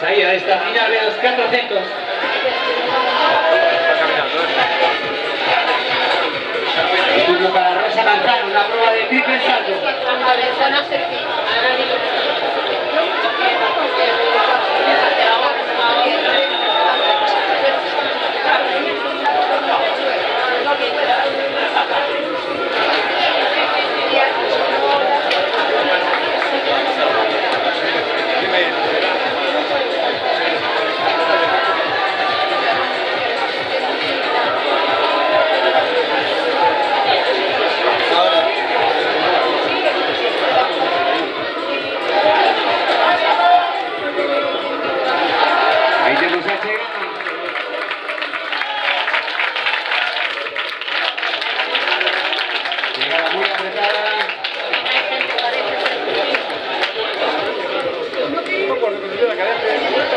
Salida esta final de los 400. Turno para Rosa Manzano, una prueba de triple salto.